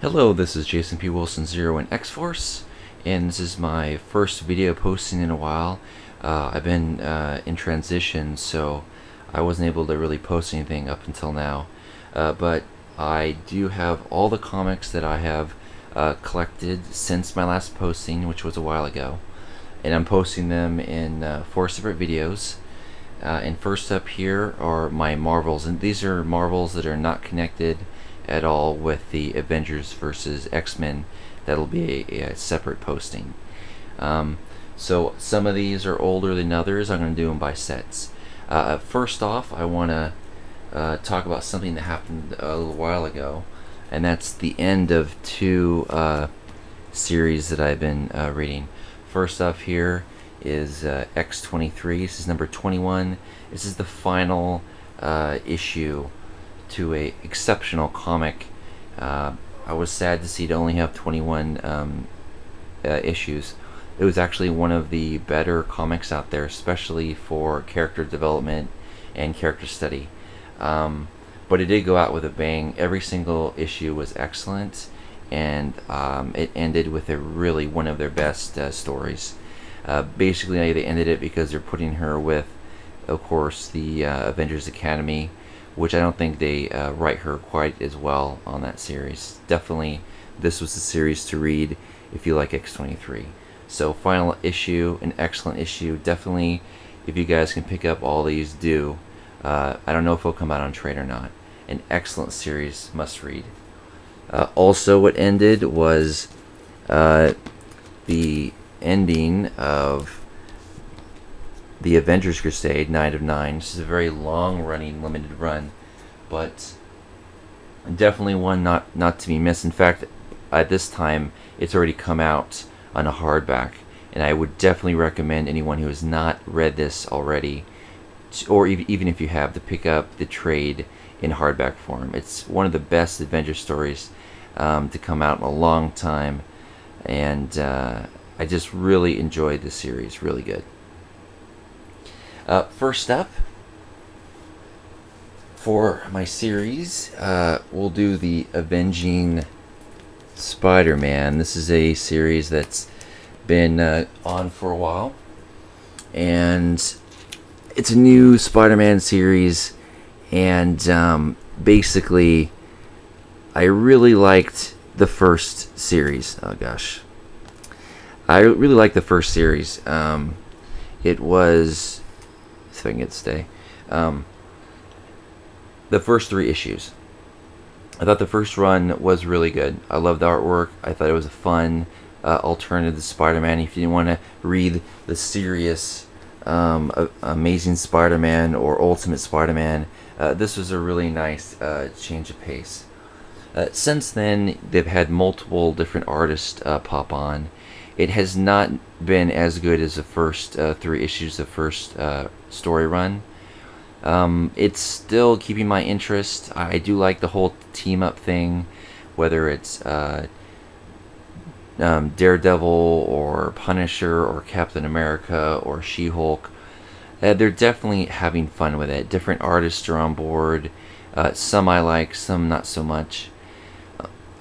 Hello, this is Jason P. Wilson Zero in X-Force, and this is my first video posting in a while. I've been in transition, so I wasn't able to really post anything up until now. But I do have all the comics that I have collected since my last posting, which was a while ago. And I'm posting them in 4 separate videos. And first up here are my Marvels, and these are Marvels that are not connected at all with the Avengers versus X-Men. That'll be a separate posting. So some of these are older than others. I'm going to do them by sets. First off, I want to talk about something that happened a little while ago, and that's the end of 2 series that I've been reading. First off here is X-23. This is number 21. This is the final issue to a exceptional comic. I was sad to see it only have 21 issues. It was actually one of the better comics out there, especially for character development and character study. But it did go out with a bang. Every single issue was excellent, and it ended with really one of their best stories. Basically, they ended it because they're putting her with, of course, the Avengers Academy, which I don't think they write her quite as well on that series. Definitely, this was the series to read if you like X-23. So, final issue, an excellent issue. Definitely, if you guys can pick up all these, do. I don't know if it'll come out on trade or not. An excellent series, must read. Also, what ended was the ending of the Avengers Crusade, 9 of 9. This is a very long-running, limited run, but definitely one not to be missed. In fact, at this time, it's already come out on a hardback, and I would definitely recommend anyone who has not read this already, or even if you have, to pick up the trade in hardback form. It's one of the best Avengers stories to come out in a long time, and I just really enjoyed this series. Really good. First up, for my series, we'll do the Avenging Spider-Man. This is a series that's been on for a while, and it's a new Spider-Man series, and basically, I really liked the first series. Oh gosh. I really liked the first series. It was... if I can get to stay. The first 3 issues. I thought the first run was really good. I loved the artwork. I thought it was a fun alternative to Spider-Man. If you didn't want to read the serious Amazing Spider-Man or Ultimate Spider-Man, this was a really nice change of pace. Since then, they've had multiple different artists pop on. It has not been as good as the first 3 issues, the first story run. It's still keeping my interest. I do like the whole team-up thing, whether it's Daredevil or Punisher or Captain America or She-Hulk. They're definitely having fun with it. Different artists are on board. Some I like, some not so much.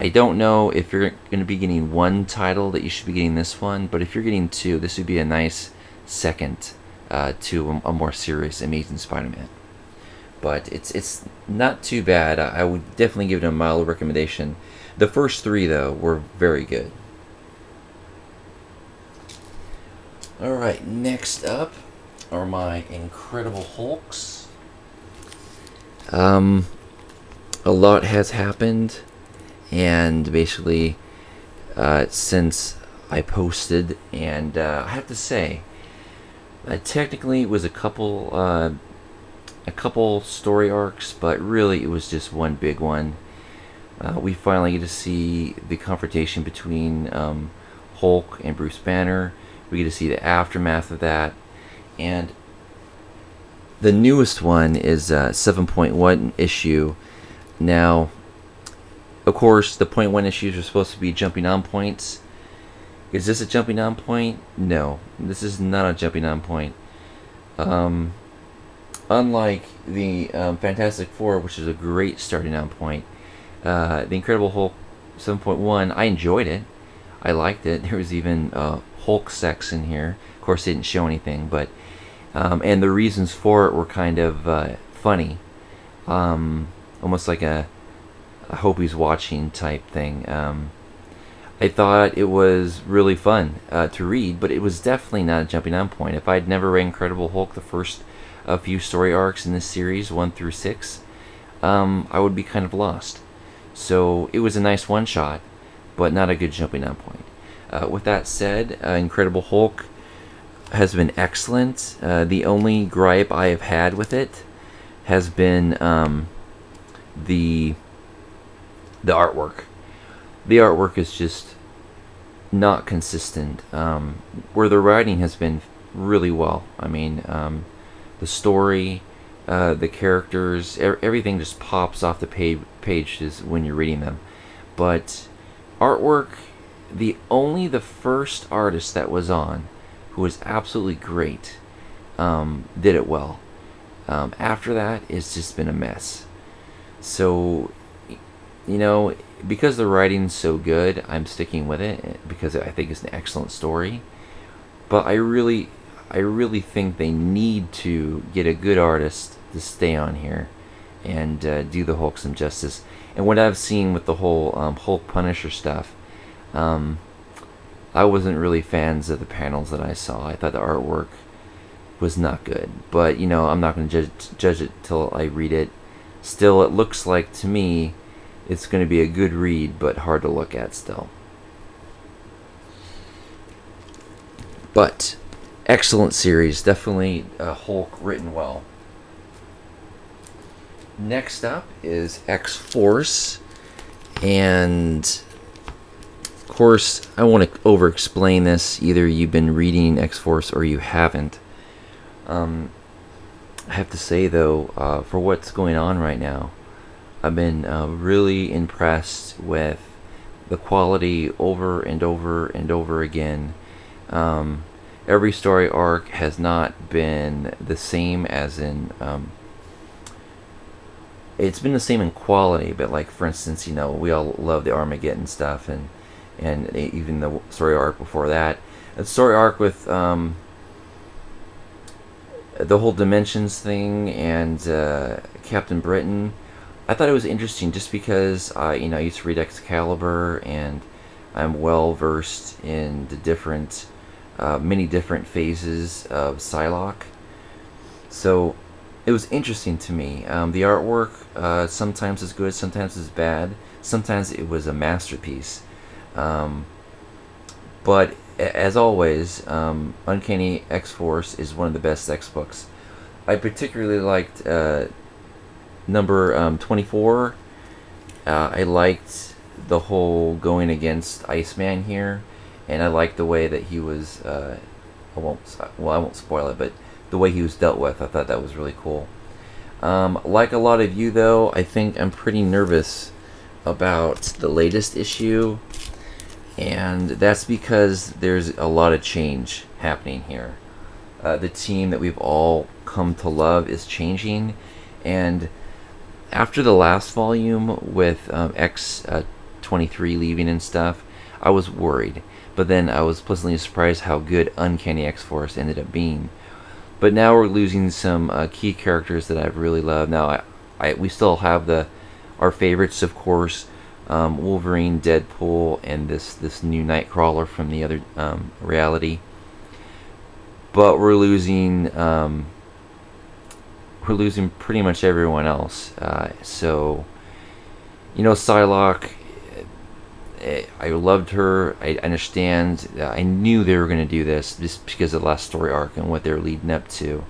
I don't know if you're going to be getting one title that you should be getting this one, but if you're getting 2, this would be a nice second to a more serious Amazing Spider-Man. But it's not too bad. I would definitely give it a mild recommendation. The first 3, though, were very good. Alright, next up are my Incredible Hulks. A lot has happened, and basically since I posted, and I have to say, technically it was a couple story arcs, but really it was just one big one. We finally get to see the confrontation between Hulk and Bruce Banner. We get to see the aftermath of that, and the newest one is 7.1 issue. Now, of course, the point 1 issues are supposed to be jumping on points. Is this a jumping on point? No, this is not a jumping on point. Unlike the Fantastic Four, which is a great starting on point, the Incredible Hulk 7.1, I enjoyed it. I liked it. There was even Hulk sex in here. Of course, they didn't show anything, but and the reasons for it were kind of funny, almost like a I hope he's watching type thing. I thought it was really fun to read, but it was definitely not a jumping on point. If I'd never read Incredible Hulk, the first few story arcs in this series, 1 through 6, I would be kind of lost. So it was a nice one-shot, but not a good jumping on point. With that said, Incredible Hulk has been excellent. The only gripe I have had with it has been the artwork. The artwork is just not consistent. Where the writing has been really well. I mean, the story, the characters, everything just pops off the pages when you're reading them. But artwork, only the first artist that was on, who was absolutely great, did it well. After that, it's just been a mess. So, you know, because the writing's so good, I'm sticking with it because I think it's an excellent story. But I really think they need to get a good artist to stay on here and do the Hulk some justice. And what I've seen with the whole Hulk Punisher stuff, I wasn't really fans of the panels that I saw. I thought the artwork was not good. But, you know, I'm not going to judge it till I read it. Still, it looks like, to me, it's going to be a good read, but hard to look at still. But, excellent series. Definitely Hulk written well. Next up is X-Force. And, of course, I want to over-explain this. Either you've been reading X-Force or you haven't. I have to say, though, for what's going on right now, I've been really impressed with the quality over and over and over again. Every story arc has not been the same as in... it's been the same in quality, but like, for instance, you know, we all love the Armageddon stuff, and even the story arc before that. The story arc with... the whole Dimensions thing and Captain Britain, I thought it was interesting just because I used to read Excalibur and I'm well versed in the different, many different phases of Psylocke. So it was interesting to me. The artwork sometimes is good, sometimes is bad, sometimes it was a masterpiece. But as always, Uncanny X-Force is one of the best X books. I particularly liked number 24. I liked the whole going against Iceman here, and I liked the way that he was. I won't spoil it, but the way he was dealt with, I thought that was really cool. Like a lot of you, though, I think I'm pretty nervous about the latest issue. And that's because there's a lot of change happening here. The team that we've all come to love is changing. And after the last volume with X-23 leaving and stuff, I was worried. But then I was pleasantly surprised how good Uncanny X-Force ended up being. But now we're losing some key characters that I've really loved. Now, we still have our favorites, of course. Wolverine, Deadpool, and this new Nightcrawler from the other reality. But we're losing pretty much everyone else. So, you know, Psylocke, I loved her. I understand. I knew they were going to do this just because of the last story arc and what they were leading up to.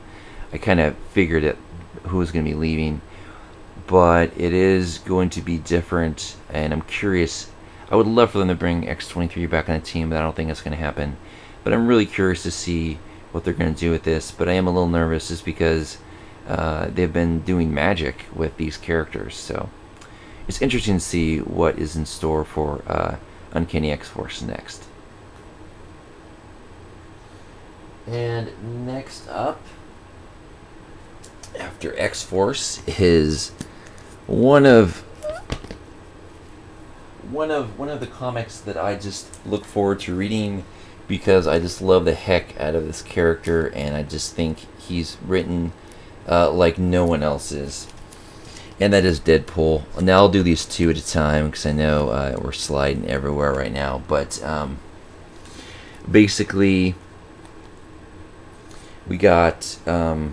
I kind of figured it, who was going to be leaving. But it is going to be different, and I'm curious. I would love for them to bring X-23 back on the team, but I don't think that's going to happen. But I'm really curious to see what they're going to do with this. But I am a little nervous just because they've been doing magic with these characters. So it's interesting to see what is in store for Uncanny X-Force next. And next up, after X-Force, is one of one of the comics that I just look forward to reading because I just love the heck out of this character, and I just think he's written like no one else is. And that is Deadpool. Now I'll do these two at a time because I know we're sliding everywhere right now. But basically, we got the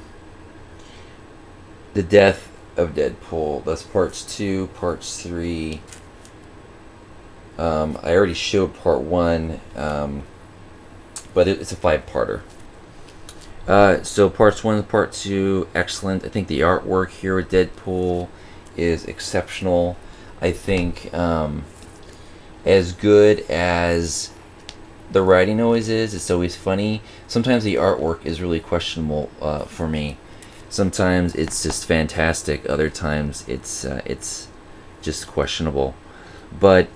death of Deadpool. That's parts 2, parts 3. I already showed part 1, but it's a 5-parter. So parts 1 and part 2, excellent. I think the artwork here with Deadpool is exceptional. I think as good as the writing always is, it's always funny. Sometimes the artwork is really questionable for me. Sometimes it's just fantastic. Other times it's just questionable. But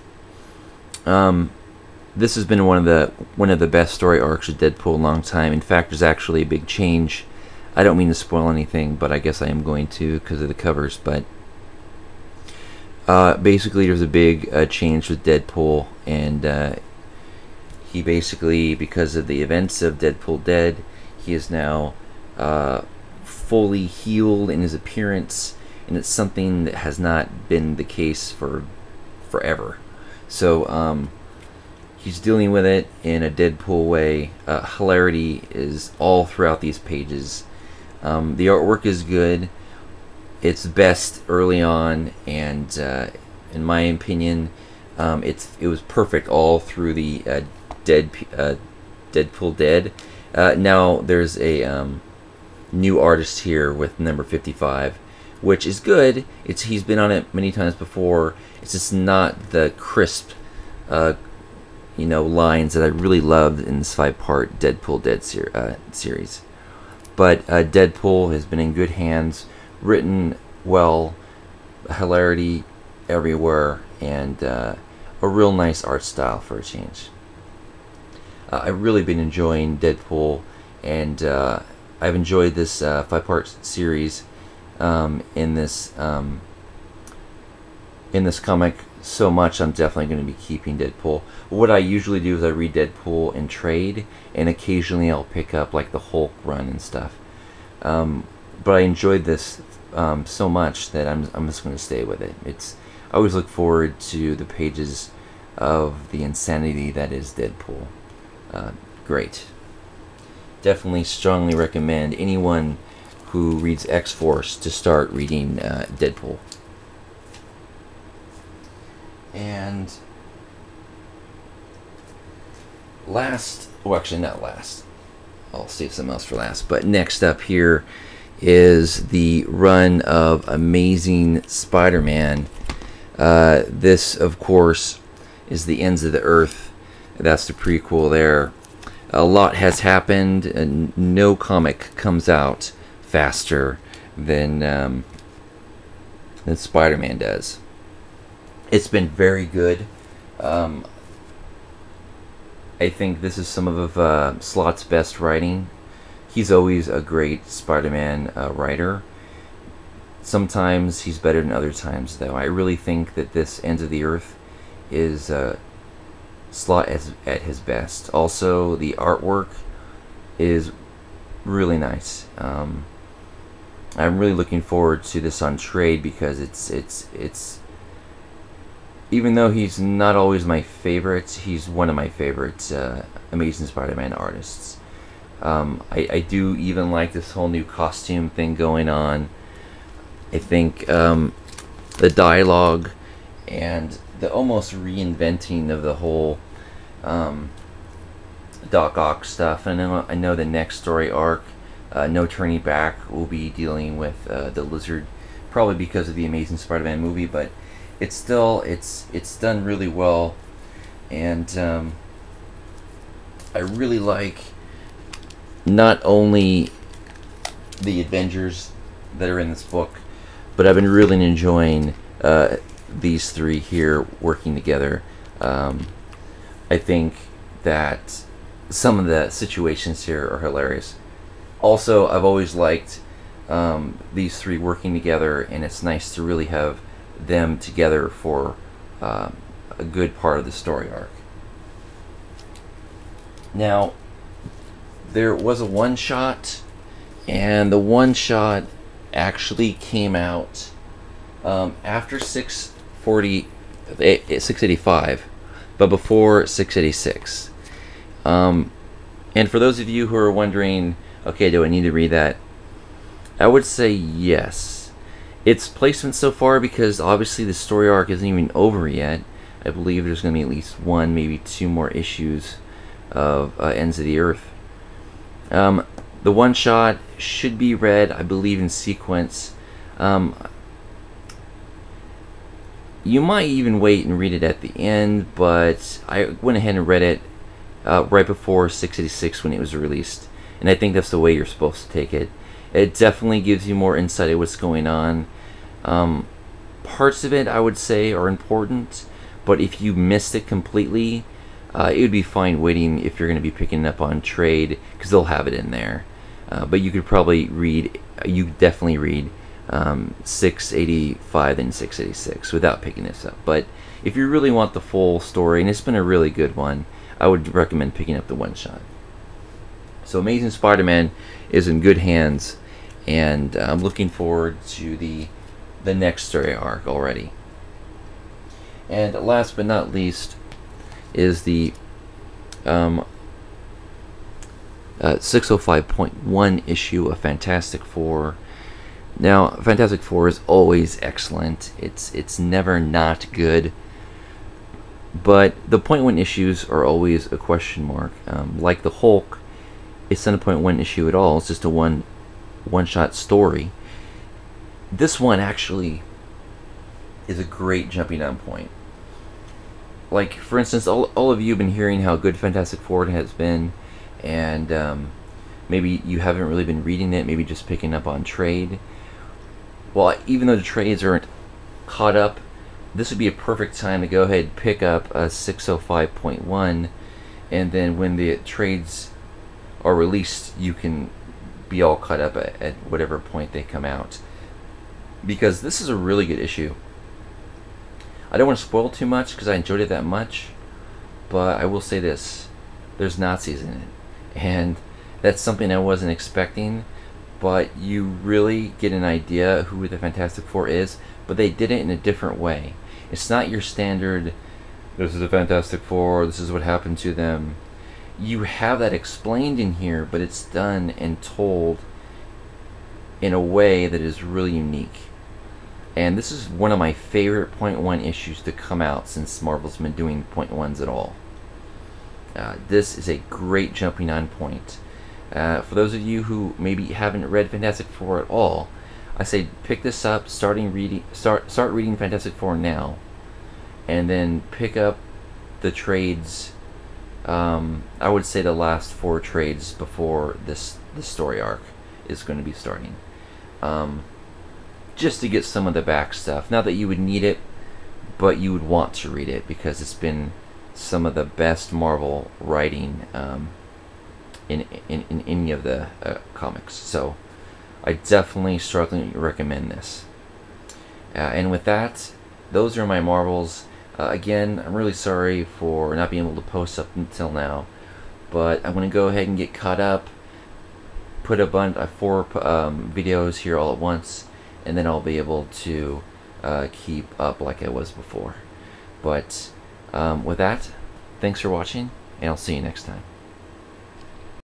this has been one of the best story arcs of Deadpool in a long time. In fact, there's actually a big change. I don't mean to spoil anything, but I guess I am going to because of the covers. But basically, there's a big change with Deadpool, and he basically, because of the events of Deadpool Dead, he is now fully healed in his appearance, and it's something that has not been the case for forever. So he's dealing with it in a Deadpool way. Hilarity is all throughout these pages. The artwork is good. It's best early on, and in my opinion, it was perfect all through the Deadpool Dead. Now there's a new artist here with number 55, which is good. He's been on it many times before. It's just not the crisp, lines that I really loved in this 5-part Deadpool Dead series. But Deadpool has been in good hands, written well, hilarity everywhere, and a real nice art style for a change. I've really been enjoying Deadpool, and I've enjoyed this 5-part series in this comic so much. I'm definitely going to be keeping Deadpool. What I usually do is I read Deadpool in trade, and occasionally I'll pick up like the Hulk run and stuff. But I enjoyed this so much that I'm just going to stay with it. I always look forward to the pages of the insanity that is Deadpool. Great. Definitely strongly recommend anyone who reads X-Force to start reading Deadpool. And last, well, actually not last, I'll save something else for last, but next up here is the run of Amazing Spider-Man. This, of course, is the Ends of the Earth. That's the prequel there. A lot has happened, and no comic comes out faster than Spider-Man does. It's been very good. I think this is some of Slott's best writing. He's always a great Spider-Man writer. Sometimes he's better than other times, though. I really think that this Ends of the Earth is Slott at his best. Also, the artwork is really nice. I'm really looking forward to this on trade because it's even though he's not always my favorite, he's one of my favorite Amazing Spider-Man artists. I do even like this whole new costume thing going on. I think the dialogue and the almost reinventing of the whole Doc Ock stuff. And I know the next story arc, No Turning Back, will be dealing with the Lizard, probably because of the Amazing Spider-Man movie, but it's still it's done really well, and I really like not only the Avengers that are in this book, but I've been really enjoying these three here working together. I think that some of the situations here are hilarious. Also, I've always liked these three working together, and it's nice to really have them together for a a good part of the story arc. Now, there was a one-shot, and the one-shot actually came out after 685, but before 686. And for those of you who are wondering, okay, do I need to read that? I would say yes. Its placement so far, because obviously the story arc isn't even over yet. I believe there's going to be at least one, maybe two more issues of Ends of the Earth. The one shot should be read, I believe, in sequence. You might even wait and read it at the end, but I went ahead and read it right before 686 when it was released, and I think that's the way you're supposed to take it. It definitely gives you more insight of what's going on. Parts of it, I would say, are important, but if you missed it completely, it would be fine waiting if you're going to be picking it up on trade, because they'll have it in there. But you could probably read, you definitely read 685 and 686 without picking this up. But if you really want the full story, and it's been a really good one, I would recommend picking up the one shot. So Amazing Spider-Man is in good hands, and I'm looking forward to the next story arc already. And last but not least is the 605.1 issue of Fantastic Four. Now, Fantastic Four is always excellent. It's never not good. But the .1 issues are always a question mark. Like the Hulk, it's not a .1 issue at all. It's just a one-shot story. This one actually is a great jumping on point. Like, for instance, all of you have been hearing how good Fantastic Four has been, and maybe you haven't really been reading it, maybe just picking up on trade. Well, even though the trades aren't caught up, this would be a perfect time to go ahead and pick up a 605.1, and then when the trades are released, you can be all caught up at whatever point they come out. Because this is a really good issue. I don't want to spoil too much because I enjoyed it that much, but I will say this: there's Nazis in it, and that's something I wasn't expecting. But you really get an idea who the Fantastic Four is, but they did it in a different way. It's not your standard, this is the Fantastic Four, this is what happened to them. You have that explained in here, but it's done and told in a way that is really unique. And this is one of my favorite .1 issues to come out since Marvel's been doing .1s at all. This is a great jumping on point. For those of you who maybe haven't read Fantastic Four at all, I say pick this up, start reading Fantastic Four now, and then pick up the trades. I would say the last 4 trades before this story arc is going to be starting, just to get some of the back stuff. Not that you would need it, but you would want to read it because it's been some of the best Marvel writing in any of the comics. So I definitely strongly recommend this. And with that, those are my Marvels. Again, I'm really sorry for not being able to post up until now, but I'm going to go ahead and get caught up, put a bunch of 4 videos here all at once, and then I'll be able to keep up like I was before. But with that, thanks for watching, and I'll see you next time.